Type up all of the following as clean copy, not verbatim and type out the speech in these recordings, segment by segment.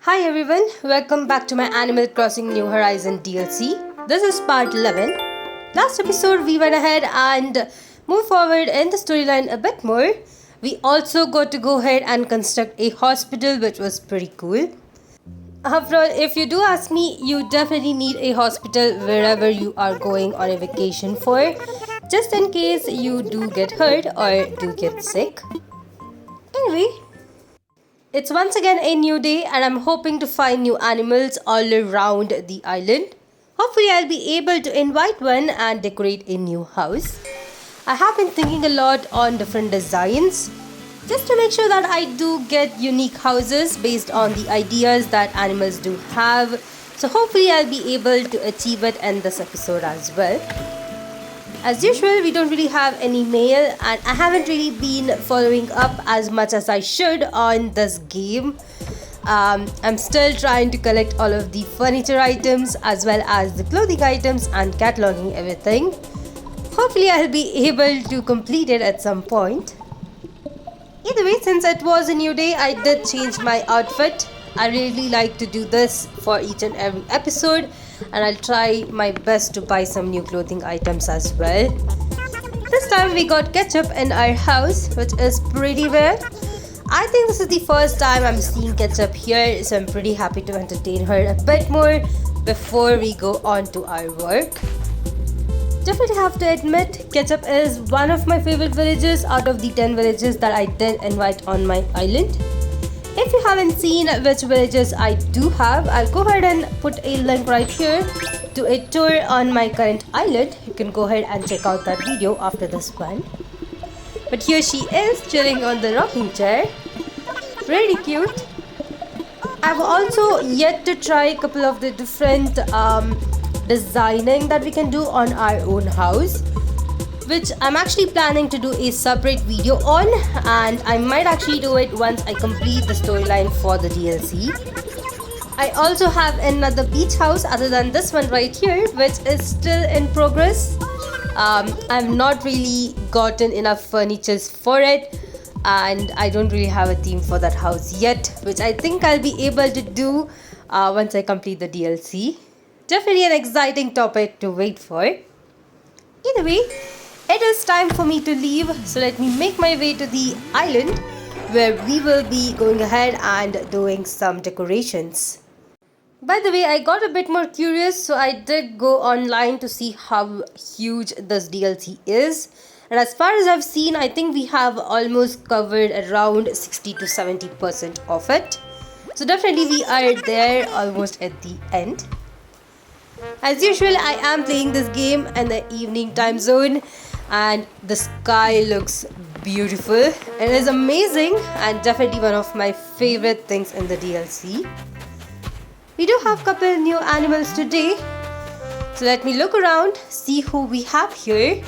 Hi everyone, welcome back to my Animal Crossing New Horizon DLC. This is part 11. Last episode we went ahead and moved forward in the storyline a bit more. We also got to go ahead and construct a hospital, which was pretty cool. After all, if you do ask me, you definitely need a hospital wherever you are going on a vacation for, just in case you do get hurt or do get sick. Anyway, it's once again a new day and I'm hoping to find new animals all around the island. Hopefully I'll be able to invite one and decorate a new house. I have been thinking a lot on different designs just to make sure that I do get unique houses based on the ideas that animals do have. So hopefully I'll be able to achieve it in this episode as well. As usual, we don't really have any mail and I haven't really been following up as much as I should on this game. I'm still trying to collect all of the furniture items as well as the clothing items and cataloging everything. Hopefully I'll be able to complete it at some point. Either way, since it was a new day, I did change my outfit. I really like to do this for each and every episode, and I'll try my best to buy some new clothing items as well. This time we got Ketchup in our house, which is pretty rare. I think this is the first time I'm seeing Ketchup here, so I'm pretty happy to entertain her a bit more before we go on to our work. Definitely have to admit, Ketchup is one of my favorite villages out of the 10 villages that I did invite on my island. If you haven't seen which villages I do have, I'll go ahead and put a link right here to a tour on my current island. You can go ahead and check out that video after this one. But here she is chilling on the rocking chair. Pretty cute. I've also yet to try a couple of the different designing that we can do on our own house, which I'm actually planning to do a separate video on, and I might actually do it once I complete the storyline for the DLC. I also have another beach house other than this one right here, which is still in progress. I've not really gotten enough furniture for it, and I don't really have a theme for that house yet, which I think I'll be able to do once I complete the DLC. Definitely an exciting topic to wait for. Either way, it is time for me to leave, so let me make my way to the island where we will be going ahead and doing some decorations. By the way, I got a bit more curious, so I did go online to see how huge this DLC is. And as far as I've seen, I think we have almost covered around 60 to 70% of it. So definitely we are there almost at the end. As usual, I am playing this game in the evening time zone and the sky looks beautiful. It is amazing and definitely one of my favorite things in the DLC. We do have a couple new animals today. So let me look around, see who we have here,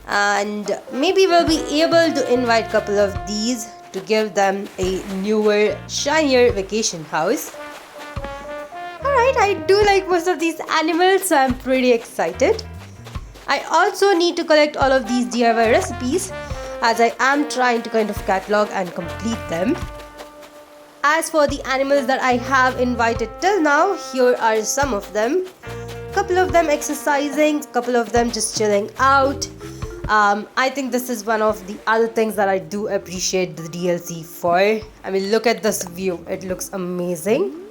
and maybe we'll be able to invite a couple of these to give them a newer, shinier vacation house. Alright, I do like most of these animals, so I'm pretty excited. I also need to collect all of these DIY recipes as I am trying to kind of catalog and complete them. As for the animals that I have invited till now, here are some of them. Couple of them exercising, couple of them just chilling out. I think this is one of the other things that I do appreciate the DLC for. I mean, look at this view, it looks amazing.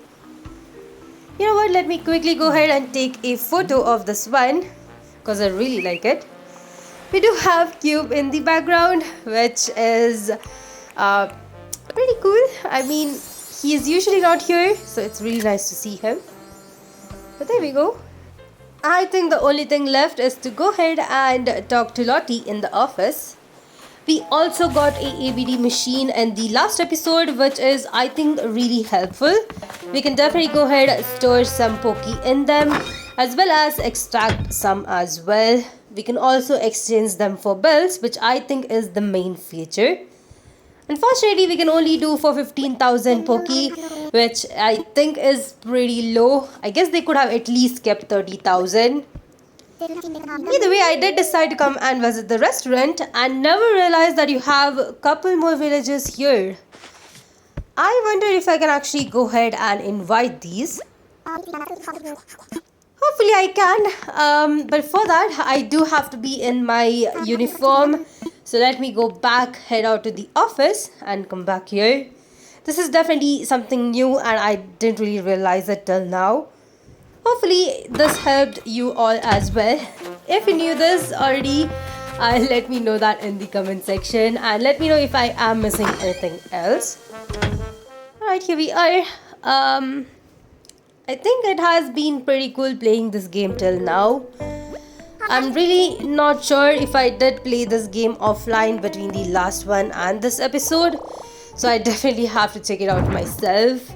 You know what, let me quickly go ahead and take a photo of this one because I really like it. We do have Cube in the background, which is pretty cool. I mean, he is usually not here, so it's really nice to see him. But there we go. I think the only thing left is to go ahead and talk to Lottie in the office. We also got a ABD machine in the last episode, which is, I think, really helpful. We can definitely go ahead and store some Poki in them, as well as extract some as well. We can also exchange them for bills, which I think is the main feature. Unfortunately, we can only do for 15,000 Poki, which I think is pretty low. I guess they could have at least kept 30,000. Either way, I did decide to come and visit the restaurant and never realized that you have a couple more villages here. I wonder if I can actually go ahead and invite these. Hopefully I can, but for that I do have to be in my uniform. So let me go back, head out to the office and come back here. This is definitely something new and I didn't really realize it till now. Hopefully this helped you all as well. If you knew this already, let me know that in the comment section and let me know if I am missing anything else. Alright, here we are. I think it has been pretty cool playing this game till now. I'm really not sure if I did play this game offline between the last one and this episode, so I definitely have to check it out myself.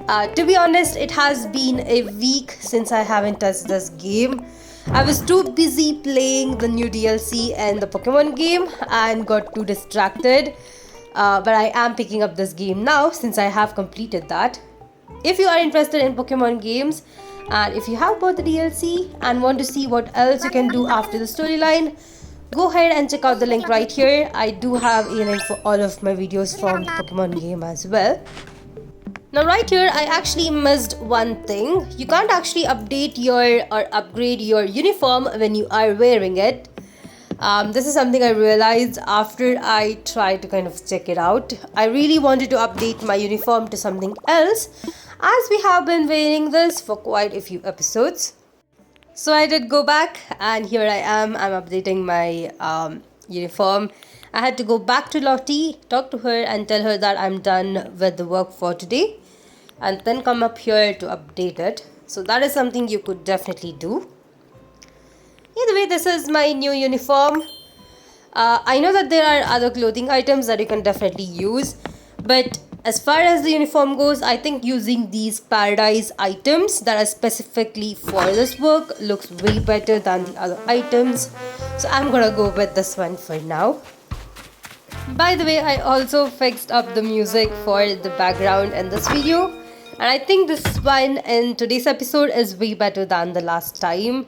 To be honest, it has been a week since I haven't touched this game. I was too busy playing the new DLC and the Pokemon game and got too distracted. But I am picking up this game now since I have completed that. If you are interested in Pokemon games and if you have bought the DLC and want to see what else you can do after the storyline, go ahead and check out the link right here. I do have a link for all of my videos from the Pokemon game as well. Now right here, I actually missed one thing. You can't actually update or upgrade your uniform when you are wearing it. This is something I realized after I tried to kind of check it out. I really wanted to update my uniform to something else as we have been wearing this for quite a few episodes. So I did go back and here I am. I'm updating my uniform. I had to go back to Lottie, talk to her and tell her that I'm done with the work for today and then come up here to update it. So that is something you could definitely do. Either way, this is my new uniform. I know that there are other clothing items that you can definitely use, but as far as the uniform goes, I think using these paradise items that are specifically for this work looks way better than the other items. So I'm gonna go with this one for now. By the way, I also fixed up the music for the background in this video, and I think this one in today's episode is way better than the last time.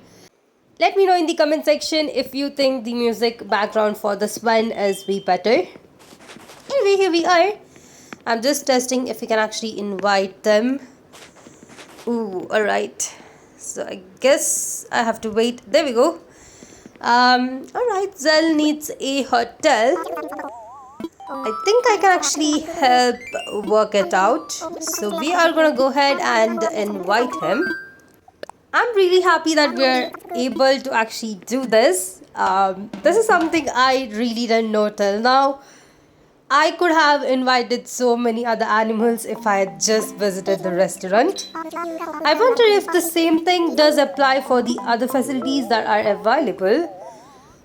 Let me know in the comment section if you think the music background for this one is way better. Anyway, here we are. I'm just testing if we can actually invite them. Ooh, alright. So I guess I have to wait. There we go. Alright, Zell needs a hotel. I think I can actually help work it out. So we are gonna go ahead and invite him. I'm really happy that we're able to actually do this. This is something I really didn't know till now. I could have invited so many other animals if I had just visited the restaurant. I wonder if the same thing does apply for the other facilities that are available.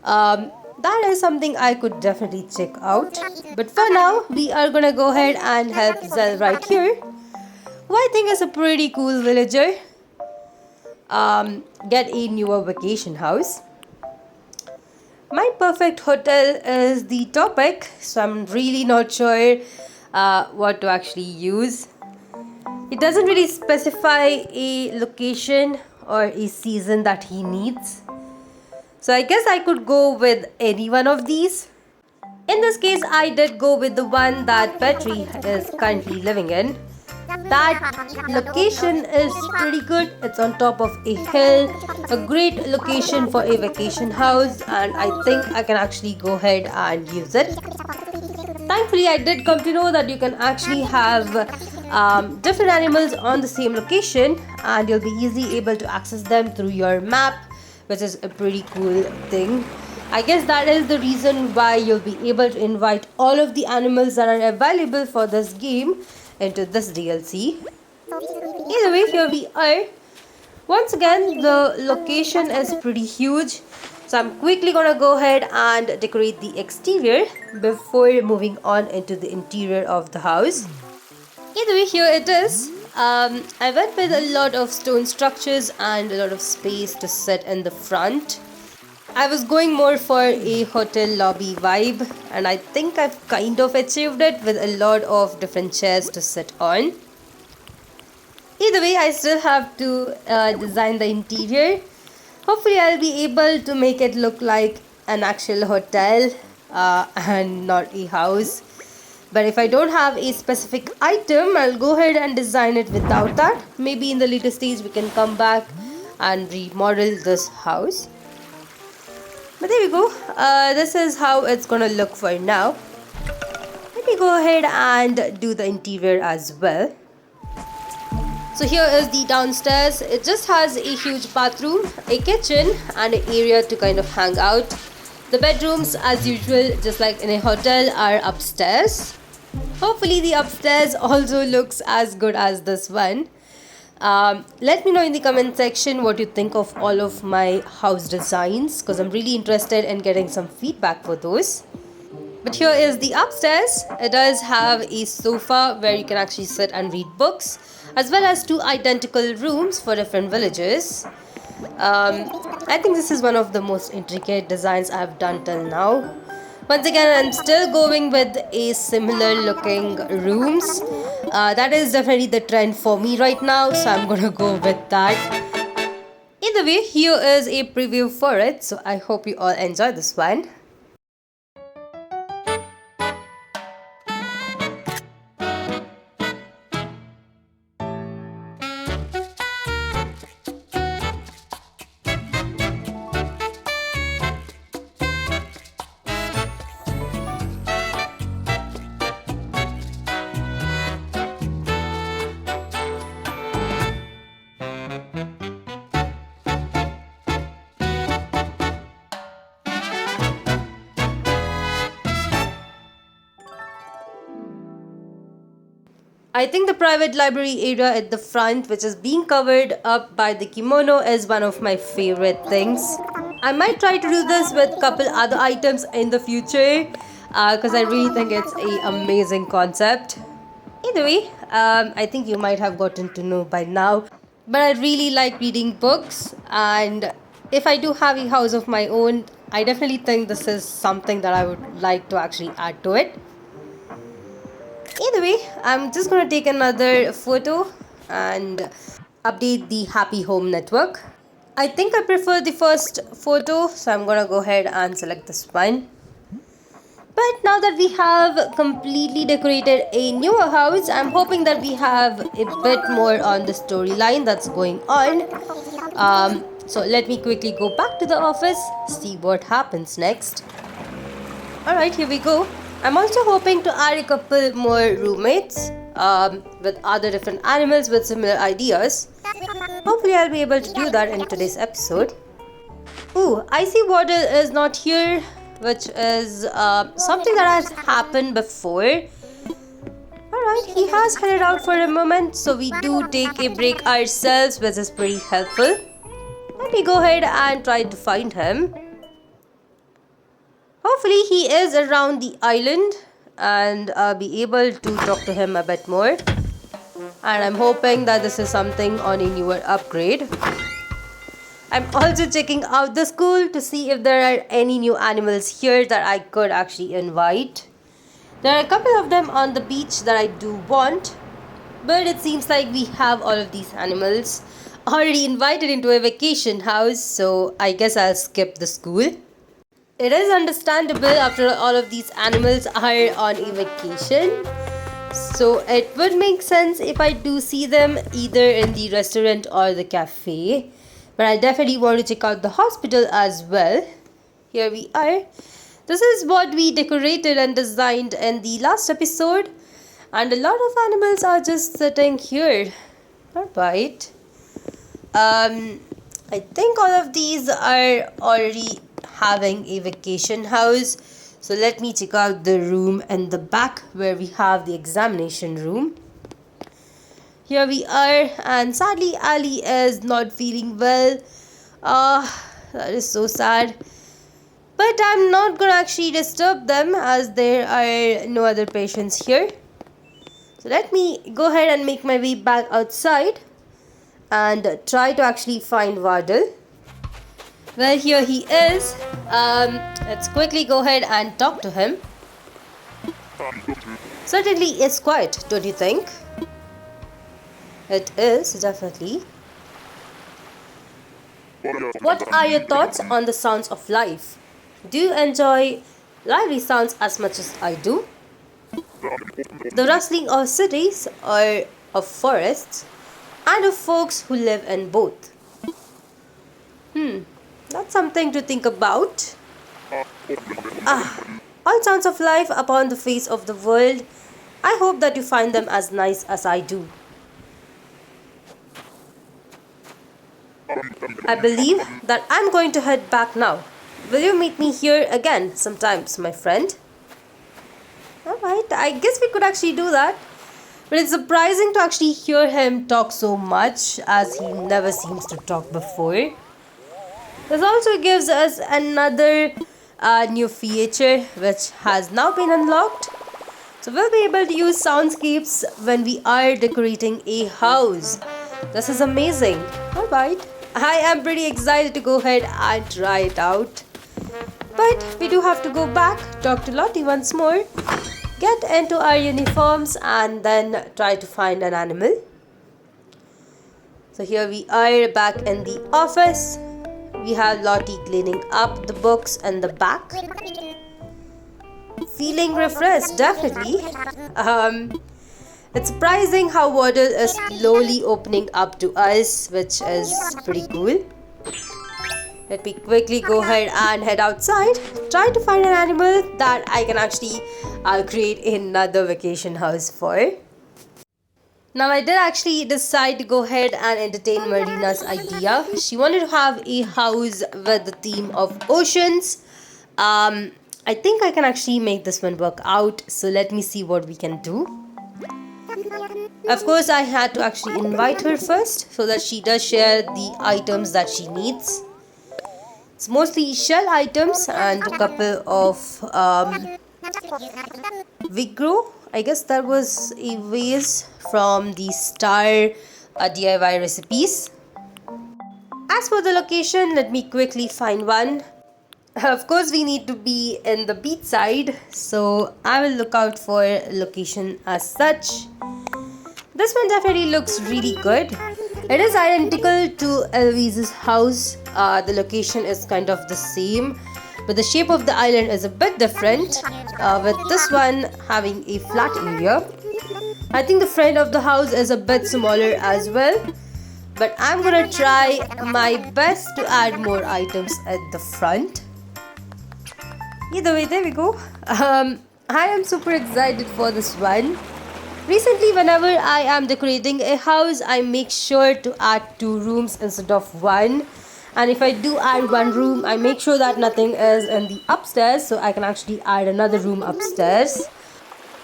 That is something I could definitely check out. But for now, we are gonna go ahead and help Zell right here, who I think is a pretty cool villager. Get a newer vacation house. My perfect hotel is the topic, so I'm really not sure what to actually use. It doesn't really specify a location or a season that he needs. So I guess I could go with any one of these. In this case, I did go with the one that Petri is currently living in. That location is pretty good. It's on top of a hill, a great location for a vacation house, and I think I can actually go ahead and use it. Thankfully, I did come to know that you can actually have different animals on the same location and you'll be easily able to access them through your map, which is a pretty cool thing. I guess that is the reason why you'll be able to invite all of the animals that are available for this game into this DLC. Either way, here we are. Once again, the location is pretty huge, so I'm quickly gonna go ahead and decorate the exterior before moving on into the interior of the house. Either way, here it is. I went with a lot of stone structures and a lot of space to sit in the front. I was going more for a hotel lobby vibe, and I think I've kind of achieved it with a lot of different chairs to sit on. Either way, I still have to design the interior. Hopefully I'll be able to make it look like an actual hotel and not a house. But if I don't have a specific item, I'll go ahead and design it without that. Maybe in the later stage we can come back and remodel this house. But there we go. This is how it's gonna look for now. Let me go ahead and do the interior as well. So here is the downstairs. It just has a huge bathroom, a kitchen and an area to kind of hang out. The bedrooms, as usual, just like in a hotel, are upstairs. Hopefully the upstairs also looks as good as this one. Let me know in the comment section what you think of all of my house designs, because I'm really interested in getting some feedback for those. But here is the upstairs. It does have a sofa where you can actually sit and read books, as well as 2 identical rooms for different villages. I think this is one of the most intricate designs I've done till now. Once again, I'm still going with a similar looking rooms. That is definitely the trend for me right now, so I'm gonna go with that. Either way, here is a preview for it, so I hope you all enjoy this one. I think the private library area at the front, which is being covered up by the kimono, is one of my favorite things. I might try to do this with a couple other items in the future, because I really think it's an amazing concept. Either way, I think you might have gotten to know by now, but I really like reading books, and if I do have a house of my own, I definitely think this is something that I would like to actually add to it. Either way, I'm just going to take another photo and update the Happy Home network. I think I prefer the first photo, so I'm going to go ahead and select this one. But now that we have completely decorated a newer house, I'm hoping that we have a bit more on the storyline that's going on. So let me quickly go back to the office, see what happens next. Alright, here we go. I'm also hoping to add a couple more roommates with other different animals with similar ideas. Hopefully I'll be able to do that in today's episode. Ooh, I see Wardell is not here, which is something that has happened before. Alright, he has headed out for a moment, so we do take a break ourselves, which is pretty helpful. Let me go ahead and try to find him. Hopefully he is around the island and I'll be able to talk to him a bit more. And I'm hoping that this is something on a newer upgrade. I'm also checking out the school to see if there are any new animals here that I could actually invite. There are a couple of them on the beach that I do want, but it seems like we have all of these animals already invited into a vacation house, so I guess I'll skip the school. It is understandable after all of these animals are on a vacation. So it would make sense if I do see them either in the restaurant or the cafe. But I definitely want to check out the hospital as well. Here we are. This is what we decorated and designed in the last episode. And a lot of animals are just sitting here. Alright. I think all of these are already having a vacation house, so let me check out the room in the back where we have the examination room. Here we are, and sadly Ali is not feeling well. That is so sad, but I'm not gonna actually disturb them as there are no other patients here. So let me go ahead and make my way back outside and try to actually find Wardell. Well, here he is. Let's quickly go ahead and talk to him. Certainly it's quiet, don't you think? It is, definitely. What are your thoughts on the sounds of life? Do you enjoy lively sounds as much as I do? The rustling of cities or of forests and of folks who live in both. That's something to think about. All sounds of life upon the face of the world. I hope that you find them as nice as I do. I believe that I'm going to head back now. Will you meet me here again sometimes, my friend? Alright, I guess we could actually do that. But it's surprising to actually hear him talk so much, as he never seems to talk before. This also gives us another new feature which has now been unlocked. So we'll be able to use soundscapes when we are decorating a house. This is amazing. Alright, I am pretty excited to go ahead and try it out. But we do have to go back, talk to Lottie once more, get into our uniforms and then try to find an animal. So here we are back in the office. We have Lottie cleaning up the books in the back. Feeling refreshed, definitely. It's surprising how Wardell is slowly opening up to us, which is pretty cool. Let me quickly go ahead and head outside, try to find an animal that I can actually create another vacation house for. Now I did actually decide to go ahead and entertain Marina's idea. She wanted to have a house with the theme of oceans. I think I can actually make this one work out, so let me see what we can do. Of course, I had to actually invite her first so that she does share the items that she needs. It's mostly shell items and a couple of Vigro. I guess that was a vase from the Star DIY recipes. As for the location, let me quickly find one. Of course, we need to be in the beach side, so I will look out for a location as such. This one definitely looks really good. It is identical to Eloise's house. The location is kind of the same, but the shape of the island is a bit different, with this one having a flat area. I think the front of the house is a bit smaller as well, but I'm gonna try my best to add more items at the front. Either way, there we go. I am super excited for this one. Recently, whenever I am decorating a house, I make sure to add 2 rooms instead of 1. And if I do add 1 room, I make sure that nothing is in the upstairs, so I can actually add another room upstairs.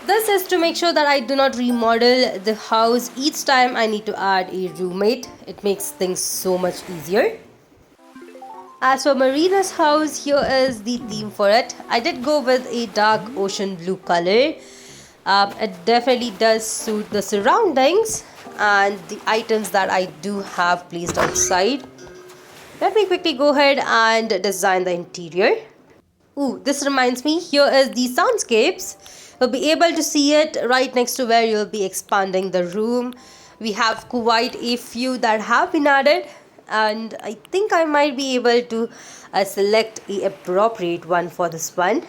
This is to make sure that I do not remodel the house each time I need to add a roommate. It makes things so much easier. As for Marina's house, here is the theme for it. I did go with a dark ocean blue color. It definitely does suit the surroundings and the items that I do have placed outside. Let me quickly go ahead and design the interior. Ooh, this reminds me, here is the soundscapes. You'll be able to see it right next to where you'll be expanding the room. We have quite a few that have been added, and I think I might be able to select an appropriate one for this one.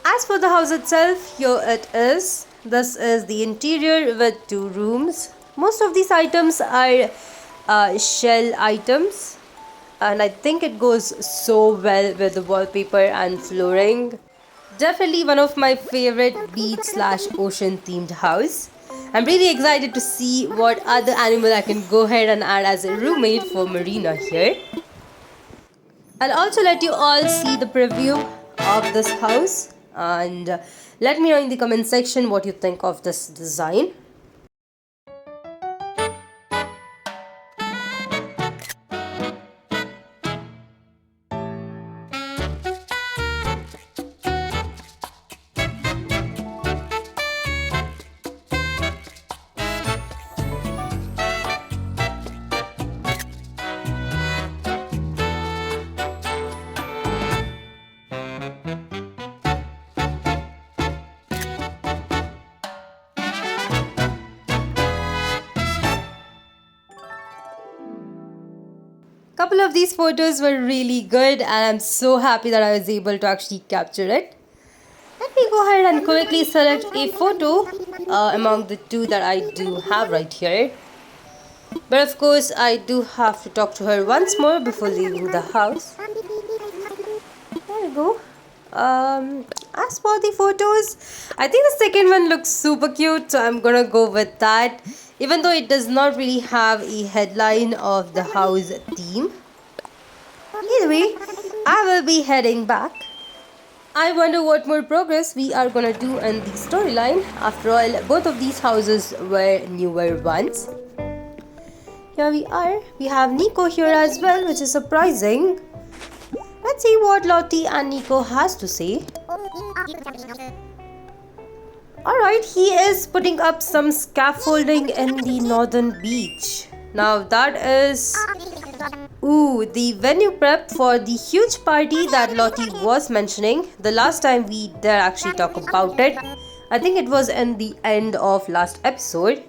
As for the house itself, here it is. This is the interior with 2 rooms. Most of these items are shell items, and I think it goes so well with the wallpaper and flooring. Definitely one of my favorite beach/ocean themed house. I'm really excited to see what other animal I can go ahead and add as a roommate for Marina here. I'll also let you all see the preview of this house, and let me know in the comment section what you think of this design. Couple of these photos were really good, and I'm so happy that I was able to actually capture it. Let Let me go ahead and quickly select a photo among the two that I do have right here. But of course, I do have to talk to her once more before leaving the house. There we go. As for the photos, I think the second one looks super cute, so I'm gonna go with that. Even though it does not really have a headline of the house theme. Either way, I will be heading back. I wonder what more progress we are gonna do in the storyline. After all, both of these houses were newer ones. Here we are. We have Niko here as well, which is surprising. Let's see what Lottie and Niko has to say. Alright, he is putting up some scaffolding in the northern beach. Now that is... Ooh, the venue prep for the huge party that Lottie was mentioning. The last time we did actually talk about it. I think it was in the end of last episode.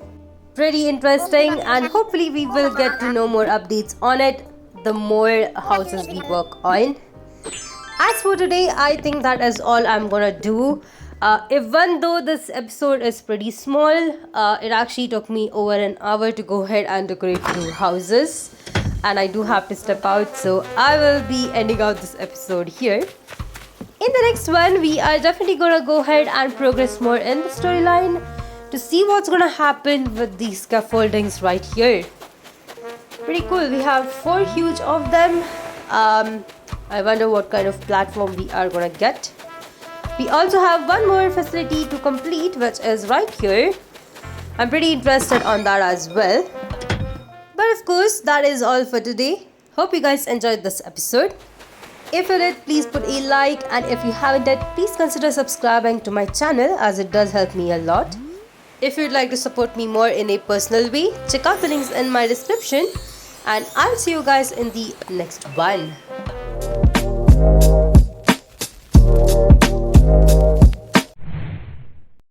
Pretty interesting, and hopefully we will get to know more updates on it the more houses we work on. As for today, I think that is all I'm gonna do. Even though this episode is pretty small, it actually took me over an hour to go ahead and decorate 2 houses. And I do have to step out, so I will be ending out this episode here. In the next one, we are definitely gonna go ahead and progress more in the storyline to see what's gonna happen with these scaffoldings right here. Pretty cool. We have 4 huge of them. I wonder what kind of platform we are gonna get. We also have one more facility to complete, which is right here. I'm pretty interested on that as well. But of course, that is all for today. Hope you guys enjoyed this episode. If you did, please put a like, and if you haven't yet, please consider subscribing to my channel, as it does help me a lot. If you'd like to support me more in a personal way, check out the links in my description, and I'll see you guys in the next one.